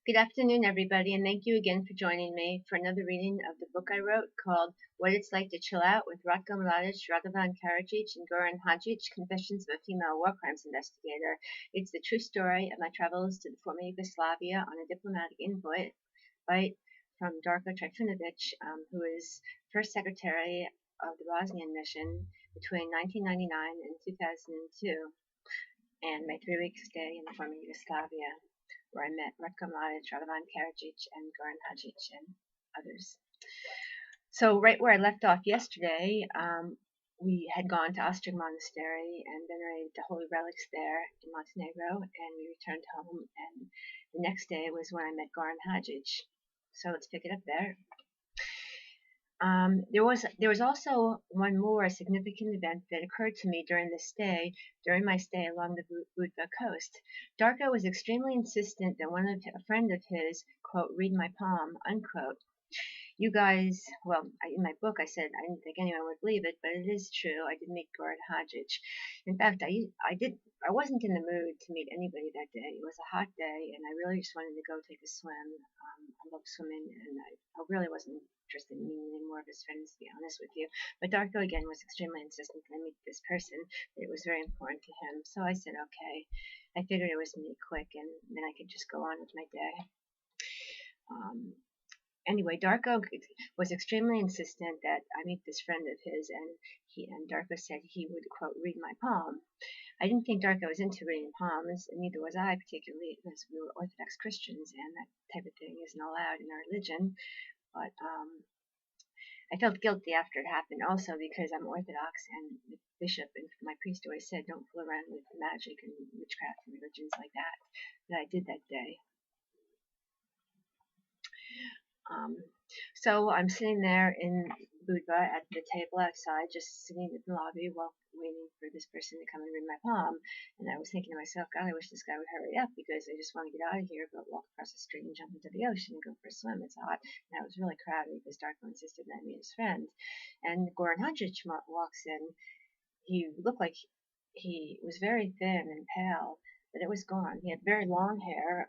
Good afternoon, everybody, and thank you again for joining me for another reading of the book I wrote called What It's Like to Chill Out with Ratko, Mladic, Radovan Karadzic, and Goran Hadjic, Confessions of a Female War Crimes Investigator. It's the true story of my travels to the former Yugoslavia on a diplomatic invite from Darko Trifunovic, who is first secretary of the Bosnian mission between 1999 and 2002, and my 3 week stay in the former Yugoslavia, where I met Ratko Mladic, Radovan Karadzic, and Goran Hadjic, and others. So right where I left off yesterday, we had gone to Ostrog Monastery and venerated the holy relics there in Montenegro, and we returned home, and the next day was when I met Goran Hadjic. So let's pick it up there. There was also one more significant event that occurred to me during my stay along the Budva coast. Darko was extremely insistent that a friend of his, quote, read my palm, unquote. You guys, in my book I said I didn't think anyone would believe it, but it is true. I did meet Goran Hadjic. In fact, I wasn't in the mood to meet anybody that day. It was a hot day, and I really just wanted to go take a swim. I love swimming, and I really wasn't interested in meeting any more of his friends, to be honest with you. But Darko, again, was extremely insistent that I meet this person. It was very important to him. So I said, okay. I figured it was me quick, and then I could just go on with my day. Anyway, Darko was extremely insistent that I meet this friend of his, and Darko said he would, quote, read my palm. I didn't think Darko was into reading palms, and neither was I, particularly because we were Orthodox Christians, and that type of thing isn't allowed in our religion. But I felt guilty after it happened, also because I'm Orthodox, and the bishop and my priest always said don't fool around with magic and witchcraft and religions like that. But I did that day. So I'm sitting there in Budva at the table outside, just sitting in the lobby while waiting for this person to come and read my palm. And I was thinking to myself, God, I wish this guy would hurry up because I just want to get out of here, but walk across the street and jump into the ocean and go for a swim. It's hot. And I was really crowded because Darko insisted that I meet his friend. And Goran Hadjic walks in. He looked like he was very thin and pale, but it was gone. He had very long hair.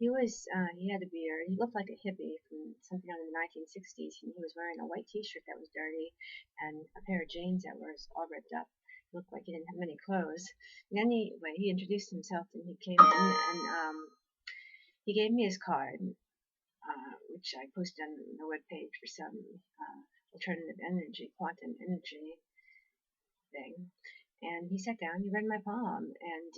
He had a beard. He looked like a hippie from something out in the 1960s. And he was wearing a white t-shirt that was dirty and a pair of jeans that were all ripped up. He looked like he didn't have many clothes. And anyway, he introduced himself and he came in and he gave me his card, which I posted on the webpage for some alternative energy, quantum energy thing. And he sat down, he read my palm, and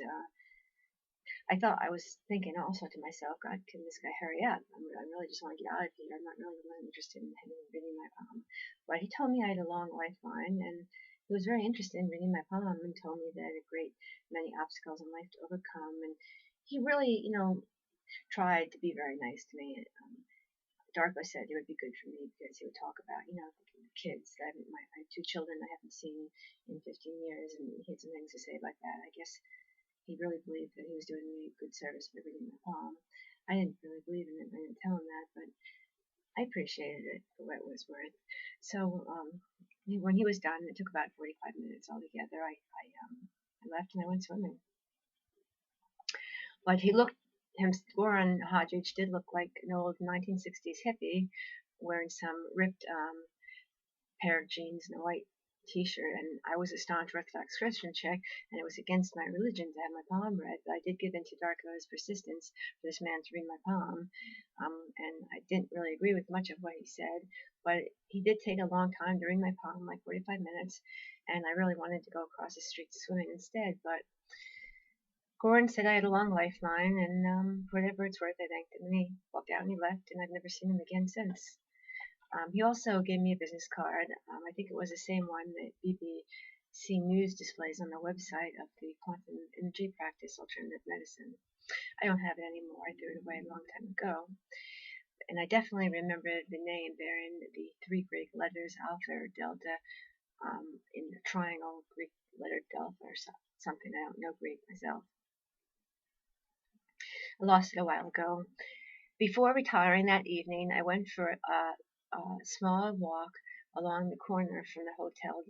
I was thinking also to myself, God, can this guy hurry up? I really just want to get out of here. I'm not really interested in him reading my palm. But he told me I had a long lifeline, and he was very interested in reading my palm and told me that I had a great many obstacles in life to overcome. And he really, tried to be very nice to me. Darko said it would be good for me because he would talk about, the kids. I have 2 children I haven't seen in 15 years, and he had some things to say about that. I guess he really believed that he was doing me a good service by reading my palm. I didn't really believe in it. I didn't tell him that, but I appreciated it for what it was worth. So when he was done, it took about 45 minutes altogether. I left and I went swimming. But Goran Hadjic did look like an old 1960s hippie wearing some ripped pair of jeans and a white t-shirt, and I was a staunch Orthodox Christian chick, and it was against my religion to have my palm read, but I did give in to Darko's persistence for this man to read my palm, and I didn't really agree with much of what he said, but he did take a long time to read my palm, like 45 minutes, and I really wanted to go across the street swimming instead, but Goran said I had a long lifeline, and for whatever it's worth, I thanked him, and he walked out and he left, and I've never seen him again since. He also gave me a business card. I think it was the same one that BBC News displays on the website of the quantum energy practice, alternative medicine. I don't have it anymore. I threw it away a long time ago. And I definitely remember the name bearing the 3 Greek letters, alpha or delta, in the triangle Greek letter delta or something. I don't know Greek myself. I lost it a while ago. Before retiring that evening, I went for a small walk along the corner from the hotel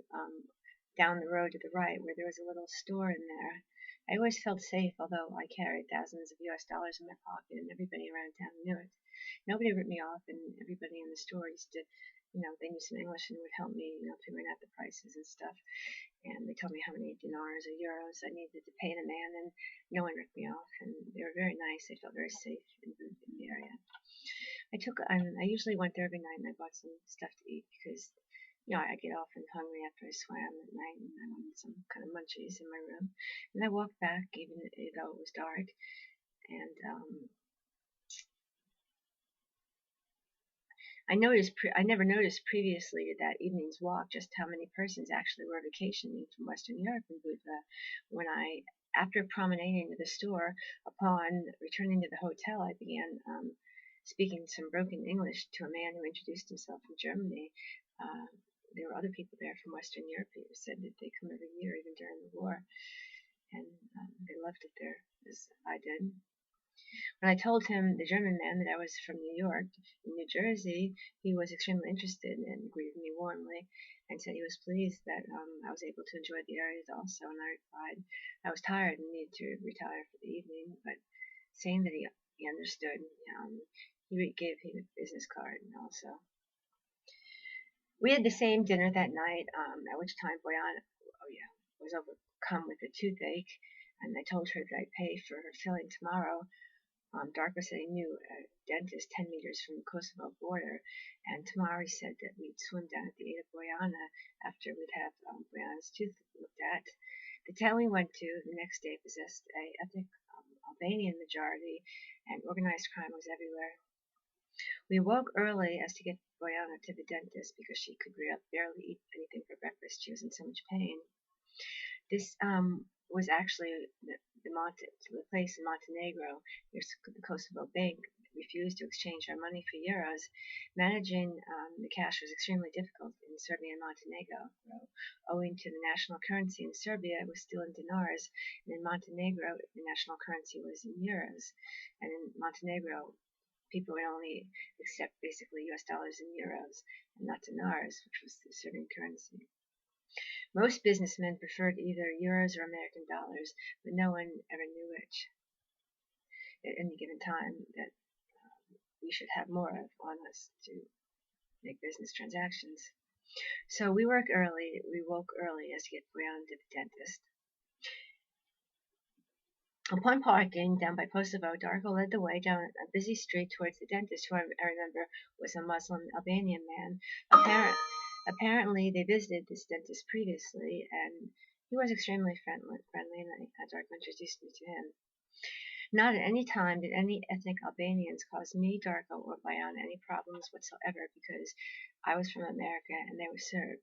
down the road to the right, where there was a little store in there. I always felt safe, although I carried thousands of US dollars in my pocket, and everybody around town knew it. Nobody ripped me off, and everybody in the store used to, they knew some English and would help me, figuring out the prices and stuff. And they told me how many dinars or euros I needed to pay the man, and no one ripped me off. And they were very nice. I felt very safe in the area. I usually went there every night, and I bought some stuff to eat because, I get often hungry after I swam at night, and I wanted some kind of munchies in my room. And I walked back, even though it was dark, and I never noticed previously to that evening's walk just how many persons actually were vacationing from Western Europe in Budva. After promenading to the store, upon returning to the hotel, I began speaking some broken English to a man who introduced himself from Germany. There were other people there from Western Europe who said that they come every year, even during the war, and they loved it there, as I did. When I told him, the German man, that I was from New York, in New Jersey, he was extremely interested and greeted me warmly and said he was pleased that I was able to enjoy the areas also. And I replied I was tired and needed to retire for the evening, but saying that he understood, he gave him a business card and also. We had the same dinner that night, at which time Boyan, was overcome with a toothache, and I told her that I'd pay for her filling tomorrow. Darko said he knew a dentist 10 meters from the Kosovo border, and Tamari said that we'd swim down at the aid of Bojana after we'd have Bojana's tooth looked at. The town we went to the next day possessed a ethnic Albanian majority, and organized crime was everywhere. We woke early as to get Bojana to the dentist because she could barely eat anything for breakfast. She was in so much pain. This was actually the place in Montenegro. The Kosovo bank refused to exchange our money for euros. Managing the cash was extremely difficult in Serbia and Montenegro, owing to the national currency in Serbia was still in dinars, and in Montenegro the national currency was in euros. And in Montenegro, people would only accept basically US dollars and euros, and not dinars, which was the Serbian currency. Most businessmen preferred either euros or American dollars, but no one ever knew which. At any given time, that we should have more of on us to make business transactions. So we woke early as to get Boyan to the dentist. Upon parking down by Kosovo, Darko led the way down a busy street towards the dentist, who I remember was a Muslim Albanian man. Apparently, they visited this dentist previously, and he was extremely friendly, and Darko introduced me to him. Not at any time did any ethnic Albanians cause me, Darko, or Boyan any problems whatsoever, because I was from America and they were Serb.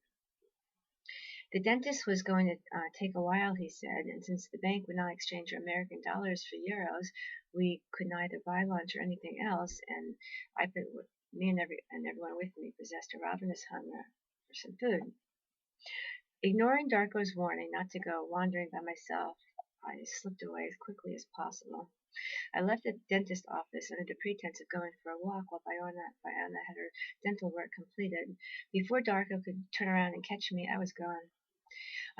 The dentist was going to take a while, he said, and since the bank would not exchange our American dollars for euros, we could neither buy lunch or anything else, and me and everyone with me possessed a ravenous hunger for some food. Ignoring Darko's warning not to go wandering by myself, I slipped away as quickly as possible. I left the dentist office under the pretense of going for a walk while Boyana had her dental work completed. Before Darko could turn around and catch me, I was gone.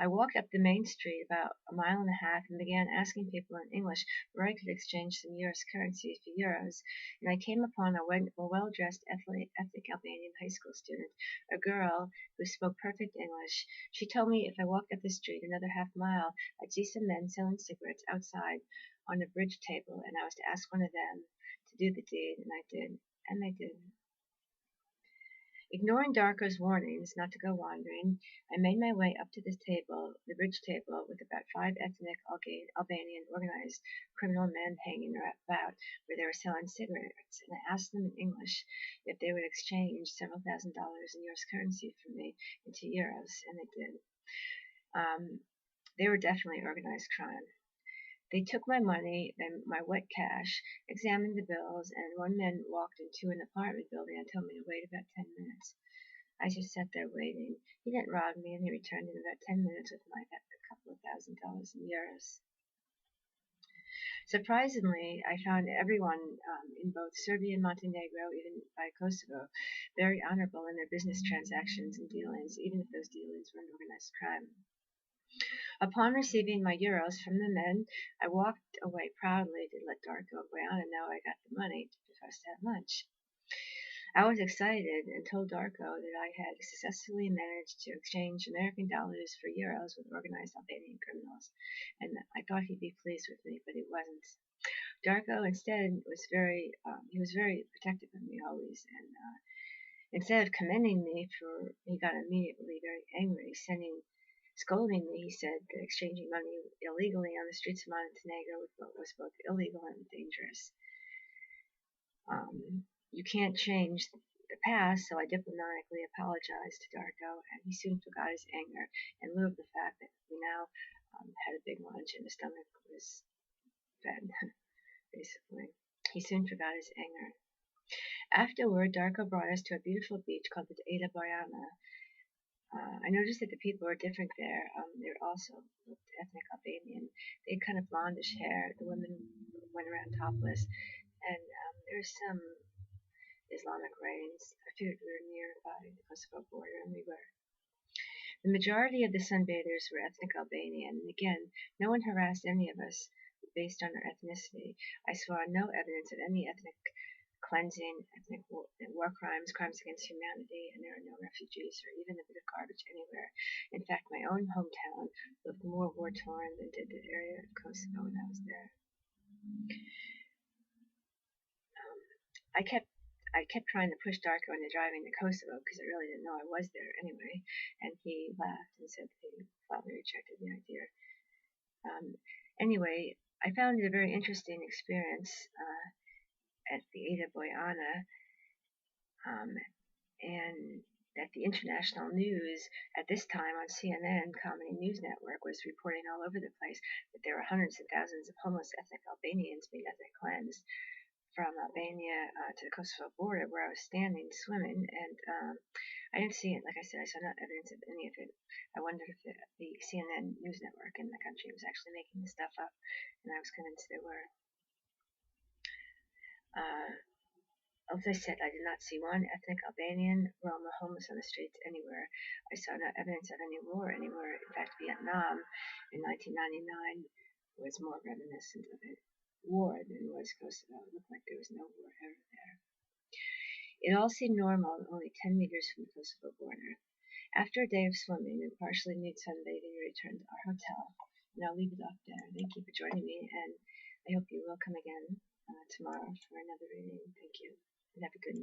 I walked up the main street about a mile and a half and began asking people in English where I could exchange some US currency for euros, and I came upon a well-dressed ethnic Albanian high school student, a girl who spoke perfect English. She told me if I walked up the street another half mile, I'd see some men selling cigarettes outside on a bridge table, and I was to ask one of them to do the deed, and I did, and they did. Ignoring Darko's warnings not to go wandering, I made my way up to the bridge table, with about 5 ethnic Albanian organized criminal men hanging about where they were selling cigarettes, and I asked them in English if they would exchange several $1,000s in US currency for me into euros, and they did. They were definitely organized crime. They took my money, my wet cash, examined the bills, and one man walked into an apartment building and told me to wait about 10 minutes. I just sat there waiting. He didn't rob me, and he returned in about 10 minutes with a couple of $1,000s in euros. Surprisingly, I found everyone in both Serbia and Montenegro, even by Kosovo, very honorable in their business transactions and dealings, even if those dealings were an organized crime. Upon receiving my euros from the men, I walked away proudly to let Darko Brianna know I got the money for us to have lunch. I was excited and told Darko that I had successfully managed to exchange American dollars for euros with organized Albanian criminals, and I thought he'd be pleased with me, but he wasn't. Darko instead was very protective of me always, and instead of commending me he got immediately very angry, scolding me. He said that exchanging money illegally on the streets of Montenegro was both illegal and dangerous. You can't change the past, so I diplomatically apologized to Darko, and he soon forgot his anger in lieu of the fact that we now had a big lunch and the stomach was fed, basically. He soon forgot his anger. Afterward, Darko brought us to a beautiful beach called the Ada Bojana. I noticed that the people were different there. They were also looked ethnic Albanian. They had kind of blondish hair. The women went around topless, and there were some Islamic reigns. I figured we were nearby the Kosovo border, and we were. The majority of the sunbathers were ethnic Albanian, and again, no one harassed any of us based on our ethnicity. I saw no evidence of any ethnic cleansing, ethnic war crimes, crimes against humanity, and there are no refugees or even a bit of garbage anywhere. In fact, my own hometown looked more war-torn than did the area of Kosovo when I was there. I kept trying to push Darko into driving to Kosovo because I really didn't know I was there anyway, and he laughed and said that he flatly rejected the idea. Anyway, I found it a very interesting experience at the Ada Bojana, and that the international news at this time on CNN, Comedy News Network, was reporting all over the place that there were hundreds of thousands of homeless ethnic Albanians being ethnic cleansed from Albania to the Kosovo border where I was standing swimming, and I didn't see it. Like I said, I saw no evidence of any of it. I wondered if the CNN news network in the country was actually making this stuff up, and I was convinced they were. As I said, I did not see one ethnic Albanian, Roma, homeless on the streets anywhere. I saw no evidence of any war anywhere. In fact, Vietnam in 1999 was more reminiscent of a war than was Kosovo. It looked like there was no war ever there. It all seemed normal, only 10 meters from the Kosovo border. After a day of swimming and partially nude sunbathing, we returned to our hotel. And I'll leave it up there. Thank you for joining me, and I hope you will come again tomorrow for another reading. Thank you, and have a good night.